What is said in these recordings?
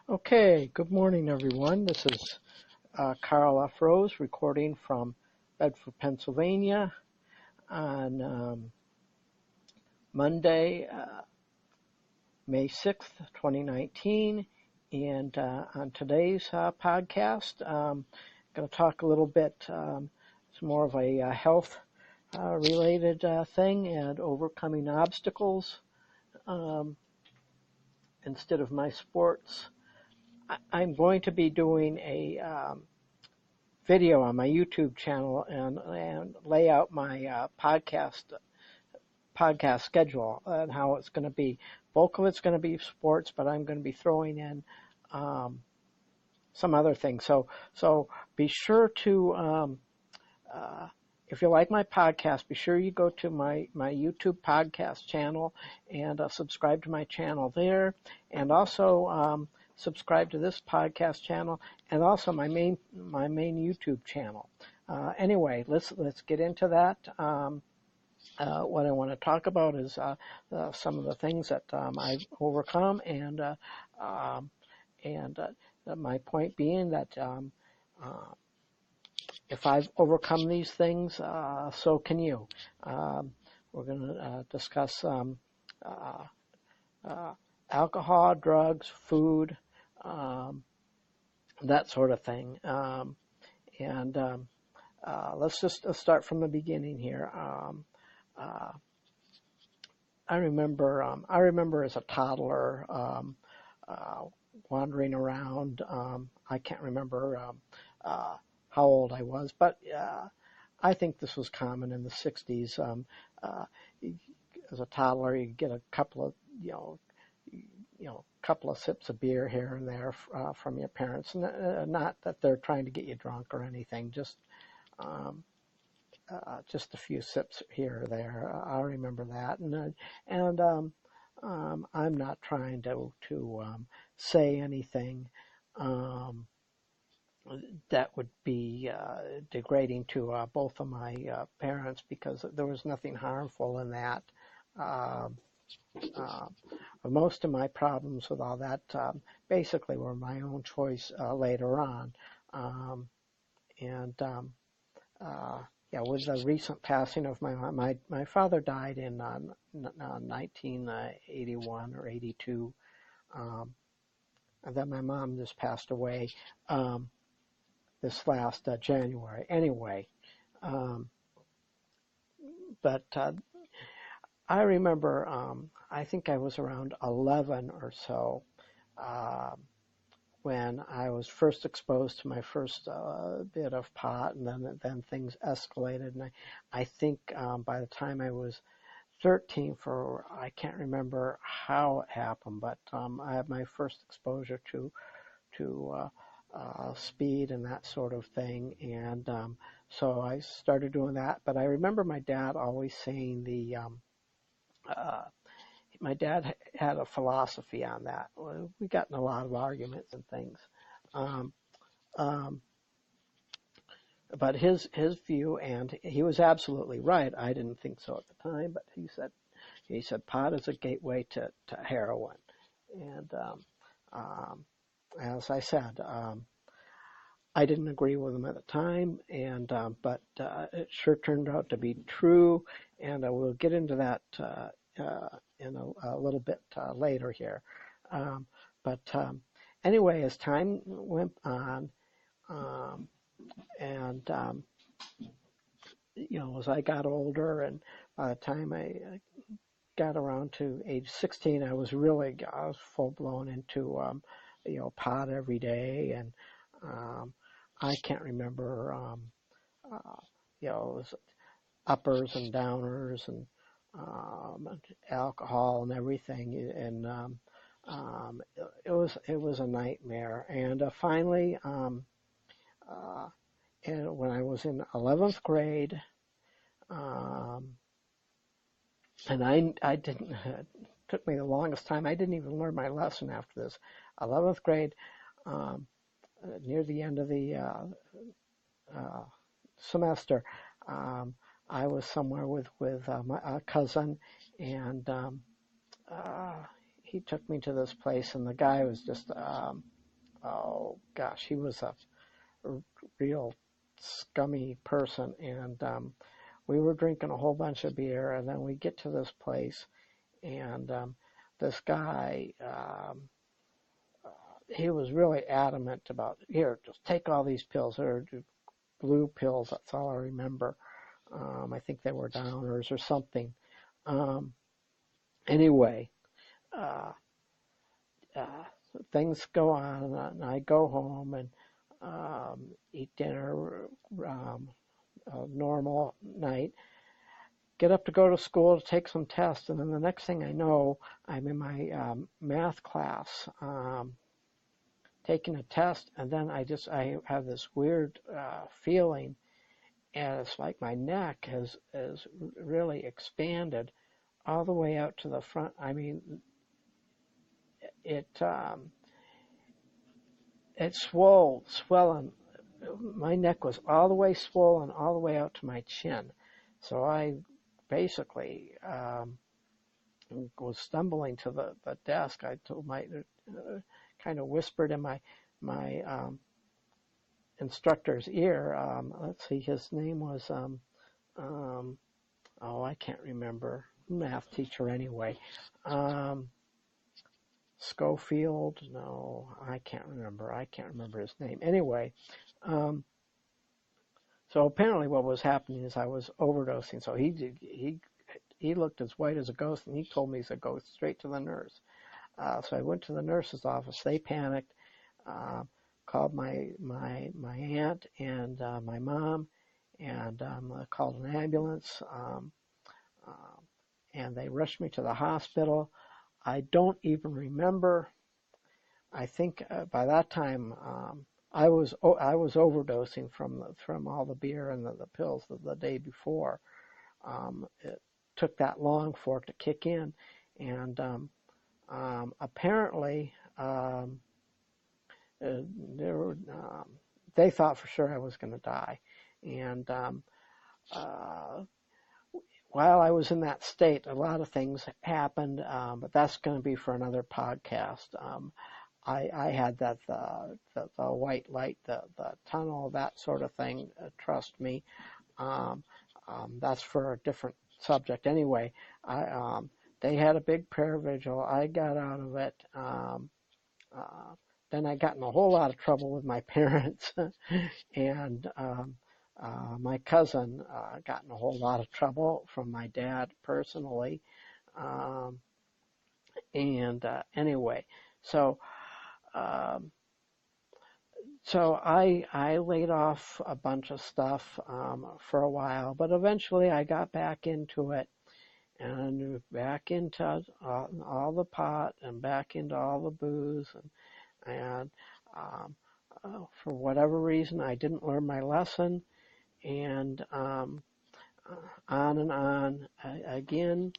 Okay, good morning, everyone. This is Carl F. Rose recording from Bedford, Pennsylvania on Monday, May 6th, 2019. And on today's podcast, I'm going to talk a little bit, it's more of a health related thing and overcoming obstacles instead of my sports. I'm going to be doing a video on my YouTube channel and lay out my podcast schedule and how it's going to be. Bulk of it's going to be sports, but I'm going to be throwing in some other things. So be sure to if you like my podcast, be sure you go to my YouTube podcast channel and subscribe to my channel there, and also subscribe to this podcast channel and also my main YouTube channel. Anyway, let's get into that. What I want to talk about is some of the things that I've overcome, and my point being that if I've overcome these things, so can you. We're going to discuss alcohol, drugs, food, that sort of thing. Let's start from the beginning here. I remember as a toddler wandering around. I can't remember how old I was, but I think this was common in the 60s. As a toddler, you get a couple of couple of sips of beer here and there from your parents. Not that they're trying to get you drunk or anything, just a few sips here or there. I remember that, and I'm not trying to say anything that would be degrading to both of my parents, because there was nothing harmful in that. Most of my problems with all that basically were my own choice later on. With the recent passing of my father died in 1981 or 82, and then my mom just passed away this last January. Anyway, but I remember, I think I was around 11 or so when I was first exposed to my first bit of pot, and then things escalated. And I think by the time I was 13, I can't remember how it happened, but I had my first exposure to speed and that sort of thing, and so I started doing that. But I remember my dad always saying my dad had a philosophy on that. We got in a lot of arguments and things, but his view, and he was absolutely right. I didn't think so at the time, but he said pot is a gateway to heroin, and as I said, I didn't agree with him at the time, and but it sure turned out to be true, and we'll get into that in a little bit later here. Anyway, as time went on, and as I got older, and by the time I got around to age 16, I was full blown into pot every day, and I can't remember it was uppers and downers and alcohol and everything, and it was a nightmare. And finally, and when I was in 11th grade, and I didn't. It took me the longest time. I didn't even learn my lesson after this. 11th grade, near the end of the semester, I was somewhere with my cousin, and he took me to this place, and the guy was just oh gosh, he was a real scummy person, and we were drinking a whole bunch of beer, and then we get to this place, and this guy, he was really adamant about, here, just take all these pills. They're blue pills, that's all I remember. I think they were downers or something. Anyway, uh, uh, things go on, and I go home and eat dinner, a normal night, get up to go to school to take some tests, and then the next thing I know, I'm in my math class taking a test, and then I have this weird feeling, and it's like my neck has really expanded all the way out to the front. I mean, it swollen. My neck was all the way swollen, all the way out to my chin. So I basically was stumbling to the desk. I told kind of whispered in my instructor's ear. Let's see, his name was oh, I can't remember. Math teacher anyway. Schofield? No, I can't remember. I can't remember his name. Anyway, so apparently what was happening is I was overdosing. So he looked as white as a ghost, and he told me to go straight to the nurse. So I went to the nurse's office. They panicked, called my aunt and my mom, and called an ambulance, and they rushed me to the hospital. I don't even remember. I think by that time I was overdosing from all the beer and the pills the day before. It took that long for it to kick in, and apparently they thought for sure I was going to die, and while I was in that state, a lot of things happened, but that's going to be for another podcast. I had the white light, the tunnel, that sort of thing. Trust me, that's for a different subject. Anyway, they had a big prayer vigil. I got out of it. Then I got in a whole lot of trouble with my parents, and my cousin got in a whole lot of trouble from my dad personally. Anyway, so I laid off a bunch of stuff for a while, but eventually I got back into it, and back into all the pot, and back into all the booze, and for whatever reason I didn't learn my lesson, and on and on again.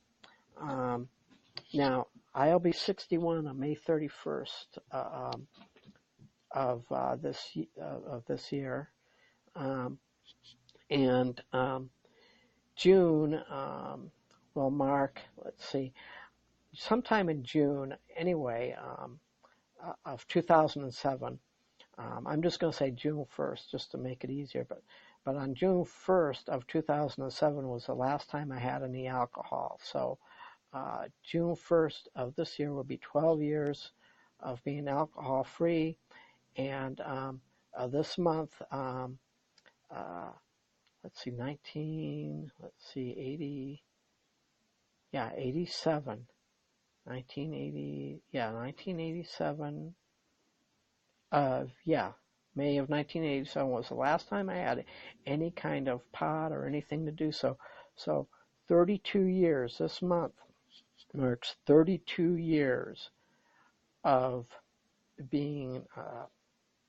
Now I'll be 61 on May 31st of this year, and June will mark. Let's see, sometime in June anyway of 2007. I'm just going to say June 1st just to make it easier, but on June 1st of 2007 was the last time I had any alcohol. So June 1st of this year will be 12 years of being alcohol free, and this month, let's see, 87, 1980, 1987, May of 1987 was the last time I had any kind of pot or anything to do so. So 32 years, this month marks 32 years of being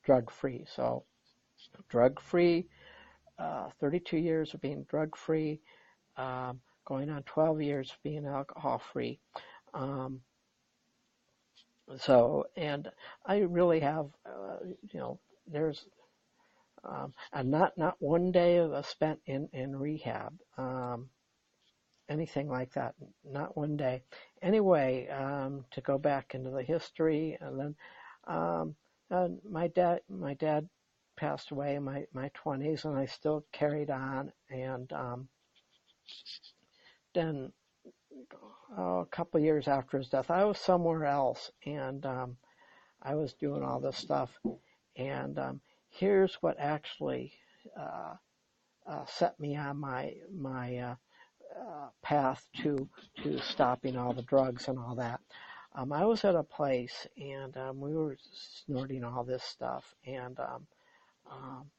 drug-free. So drug-free, 32 years of being drug-free, going on 12 years of being alcohol-free. And I really have, there's and not one day spent in rehab, anything like that, not one day. Anyway, to go back into the history, and then my dad passed away in my 20s, and I still carried on. And then a couple of years after his death, I was somewhere else, and I was doing all this stuff. And here's what actually uh, set me on my path to stopping all the drugs and all that. I was at a place, and we were snorting all this stuff, um,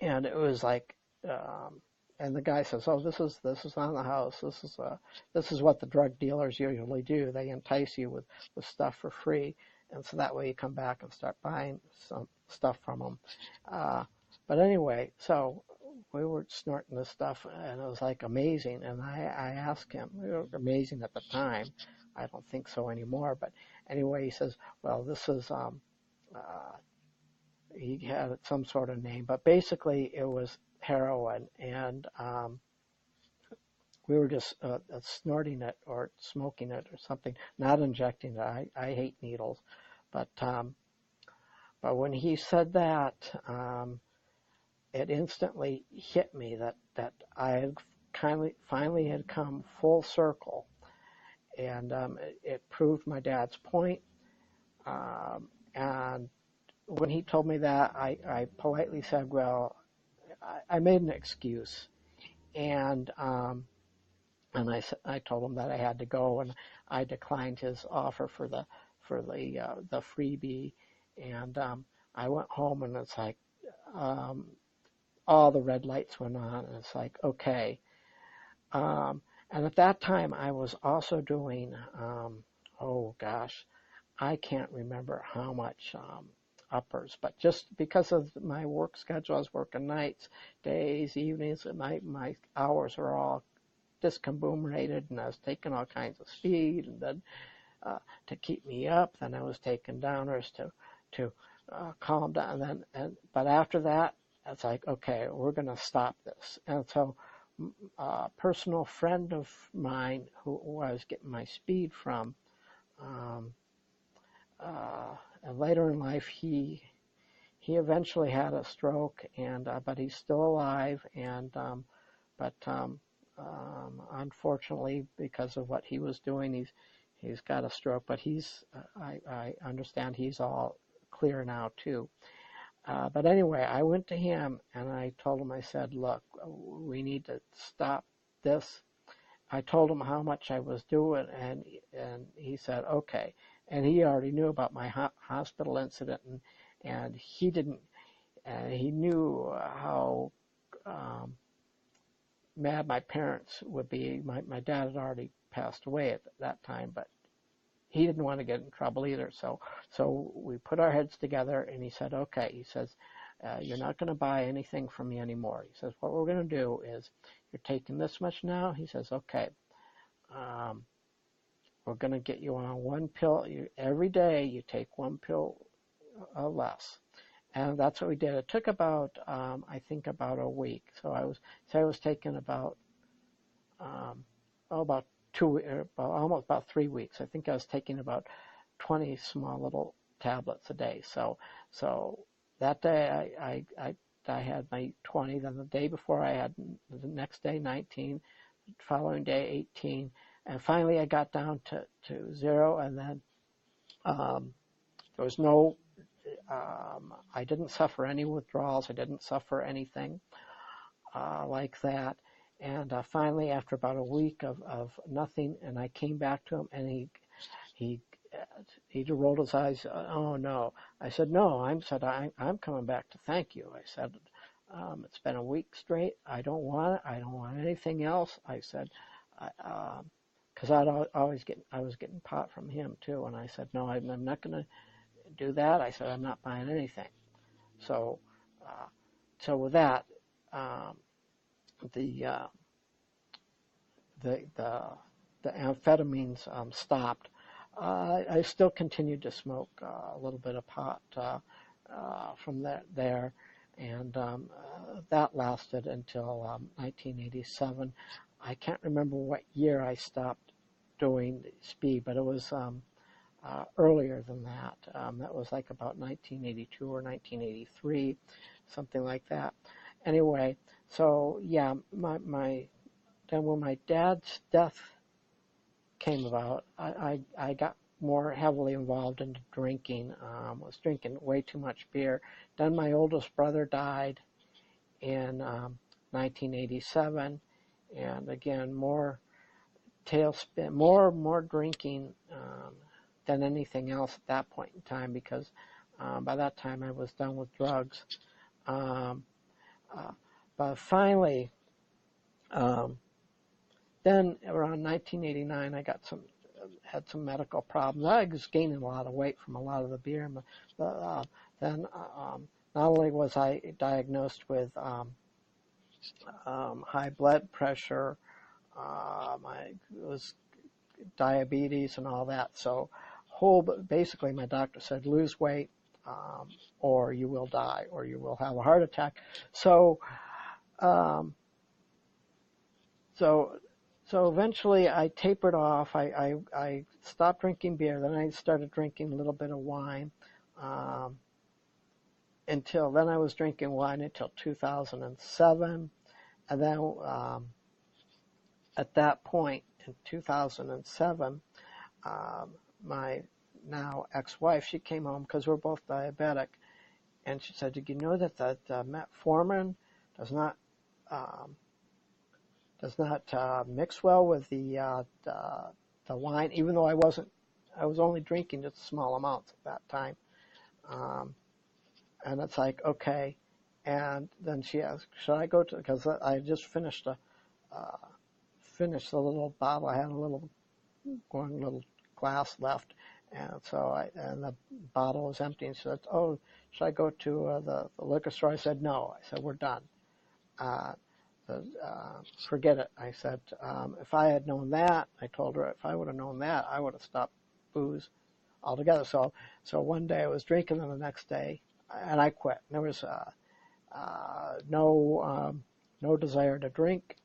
and it was like, and the guy says, "Oh, this is on the house. This is what the drug dealers usually do. They entice you with stuff for free, and so that way you come back and start buying some stuff from them." Uh, but anyway, so we were snorting this stuff, and it was like amazing. And I asked him, it was amazing at the time. I don't think so anymore. But anyway, he says, "Well, this is." Uh, he had some sort of name, but basically it was heroin, and we were just snorting it or smoking it or something, not injecting it. I hate needles, but when he said that, it instantly hit me that I had finally had come full circle, and it proved my dad's point. And when he told me that, I politely said, "Well," I made an excuse, and I told him that I had to go, and I declined his offer for the freebie, and I went home, and it's like um, all the red lights went on, and it's like, okay. And at that time, I was also doing, oh gosh, I can't remember how much uppers, but just because of my work schedule, I was working nights, days, evenings, and my hours are all discombobulated, and I was taking all kinds of speed, and then to keep me up, then I was taking downers to calm down, but after that, it's like, okay, we're going to stop this. And so a personal friend of mine who I was getting my speed from, um, and later in life, he eventually had a stroke, and but he's still alive, and but unfortunately, because of what he was doing, he's got a stroke. But I understand he's all clear now too. But anyway, I went to him and I told him, I said, "Look, we need to stop this." I told him how much I was doing, and he said, "Okay." And he already knew about my hospital incident, and he didn't. He knew how um, mad my parents would be. My dad had already passed away at that time, but he didn't want to get in trouble either. So we put our heads together, and he said, "Okay." He says, "You're not going to buy anything from me anymore." He says, "What we're going to do is, you're taking this much now." He says, "Okay, um, we're going to get you on one pill. Every day you take one pill less." And that's what we did. It took about, I think, about a week. So I was taking about, um, about almost about 3 weeks. I think I was taking about 20 small little tablets a day. So that day I had my 20. Then the day before I had, the next day 19, following day 18, and finally I got down to zero. And then there was no, I didn't suffer any withdrawals. I didn't suffer anything like that. And finally, after about a week of nothing, and I came back to him, and he he rolled his eyes. "Oh no!" I said, "No." I'm coming back to thank you." I said, "It's been a week straight. I don't want it. I don't want anything else." I said, because I was getting pot from him too, and I said, "No, I'm not going to do that." I said, "I'm not buying anything." So, uh, so with that, um, the uh, the the the amphetamines stopped. I still continued to smoke a little bit of pot from there, and that lasted until 1987. I can't remember what year I stopped doing speed, but it was earlier than that. That was like about 1982 or 1983, something like that. Anyway, so yeah, then when my dad's death came about, I got more heavily involved into drinking. Was drinking way too much beer. Then my oldest brother died in 1987, and again more tailspin, more drinking than anything else at that point in time, because by that time I was done with drugs. Um, but finally, then around 1989, I had some medical problems. I was gaining a lot of weight from a lot of the beer. Then not only was I diagnosed with high blood pressure, I was diabetes and all that. So basically my doctor said, lose weight, or you will die, or you will have a heart attack. So, so eventually I tapered off. I stopped drinking beer. Then I started drinking a little bit of wine. Until then I was drinking wine until 2007. And then at that point in 2007, my now ex-wife, she came home because we're both diabetic, and she said, "Did you know that metformin does not mix well with the wine?" Even though I was only drinking just small amounts at that time, and it's like, okay. And then she asked, "Should I go to?" Because I just finished the little bottle. I had a little glass left, and so and the bottle was empty. And she said, "Oh, should I go to the liquor store?" I said, "No." I said, "We're done. Forget it." I said, "If I had known that," I told her, "if I would have known that, I would have stopped booze altogether." So one day I was drinking, and the next day, and I quit. There was no desire to drink.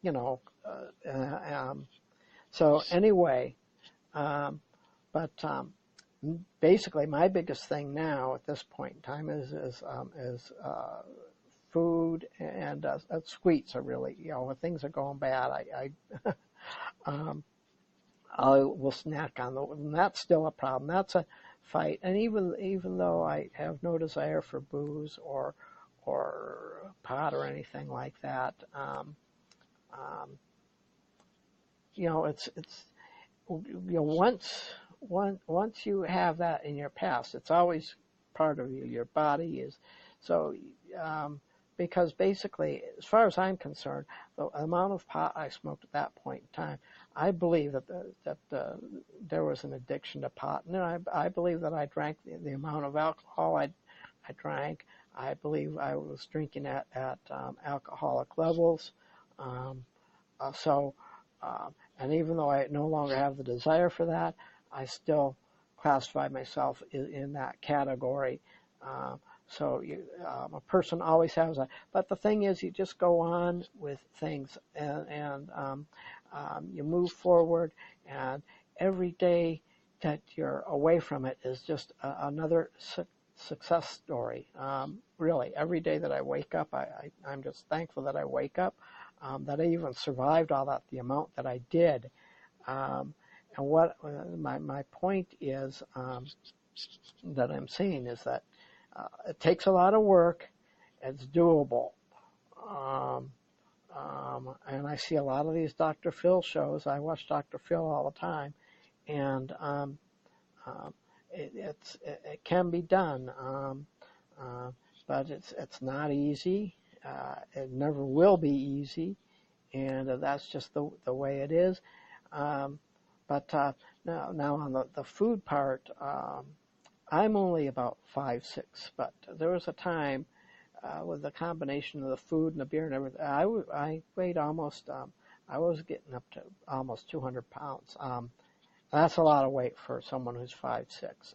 You know, so anyway, but basically my biggest thing now at this point in time is food and sweets are really, when things are going bad, I will snack on them. And that's still a problem. That's a fight. And even though I have no desire for booze or pot or anything like that, it's once you have that in your past, it's always part of you. Your body is so. Because basically, as far as I'm concerned, the amount of pot I smoked at that point in time, I believe that there was an addiction to pot, and then I believe that I drank the amount of alcohol I drank. I believe I was drinking at alcoholic levels. And even though I no longer have the desire for that, I still classify myself in that category. So a person always has that. But the thing is, you just go on with things, and you move forward, and every day that you're away from it is just another success story. Really, every day that I wake up, I'm just thankful that I wake up, that I even survived all that, the amount that I did. And what my point is that I'm saying is that it takes a lot of work. It's doable. And I see a lot of these Dr. Phil shows. I watch Dr. Phil all the time, and it can be done, but it's not easy. It never will be easy, and that's just the way it is. But now on the food part, I'm only about 5'6", but there was a time with the combination of the food and the beer and everything, I weighed almost, I was getting up to almost 200 pounds. That's a lot of weight for someone who's 5'6".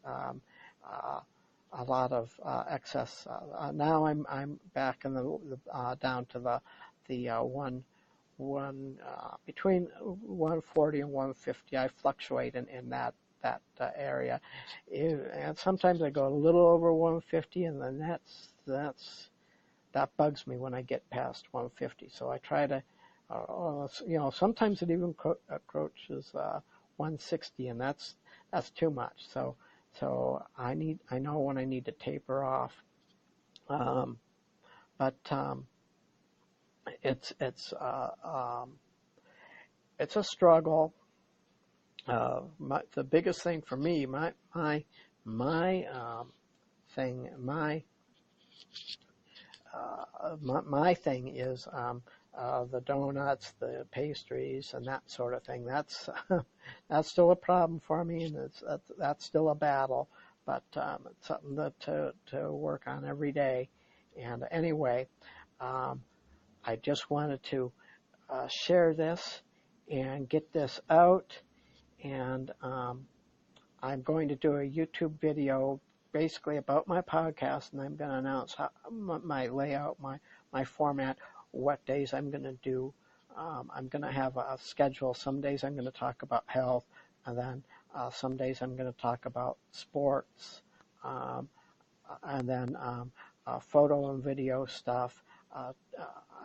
A lot of excess. Now I'm back in the down to the between 140 and 150. I fluctuate in that area, and sometimes I go a little over 150, and then that bugs me when I get past 150. So I try to, sometimes it even approaches 160, and that's too much. So I know when I need to taper off. But it's a struggle. The biggest thing for me, my thing, my thing is the donuts, the pastries, and that sort of thing. That's that's still a problem for me, and that's still a battle. But it's something to work on every day. And anyway, I just wanted to share this and get this out. And I'm going to do a YouTube video basically about my podcast, and I'm going to announce my layout, my format, what days I'm going to do. I'm going to have a schedule. Some days I'm going to talk about health, and then some days I'm going to talk about sports, and then photo and video stuff.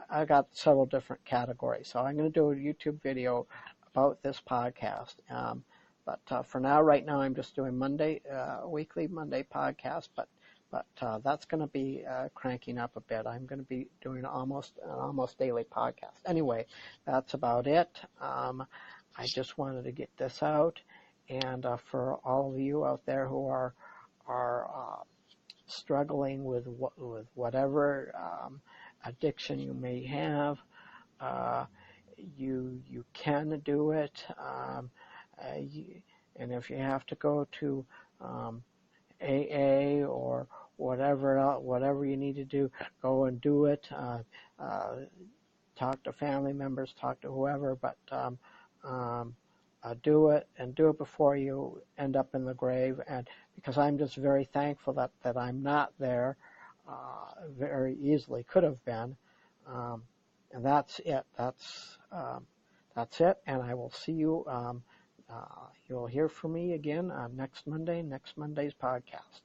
I got several different categories. So I'm going to do a YouTube video about this podcast. But for now, right now, I'm just doing weekly Monday podcast. But that's going to be cranking up a bit. I'm going to be doing an almost daily podcast. Anyway, that's about it. I just wanted to get this out, and for all of you out there who are struggling with whatever addiction you may have, you can do it. And if you have to go to AA or whatever you need to do, go and do it. Talk to family members, talk to whoever, but do it, and do it before you end up in the grave. And because I'm just very thankful that I'm not there, very easily could have been. And that's it. That's it. And I will see you. You'll hear from me again next Monday's podcast.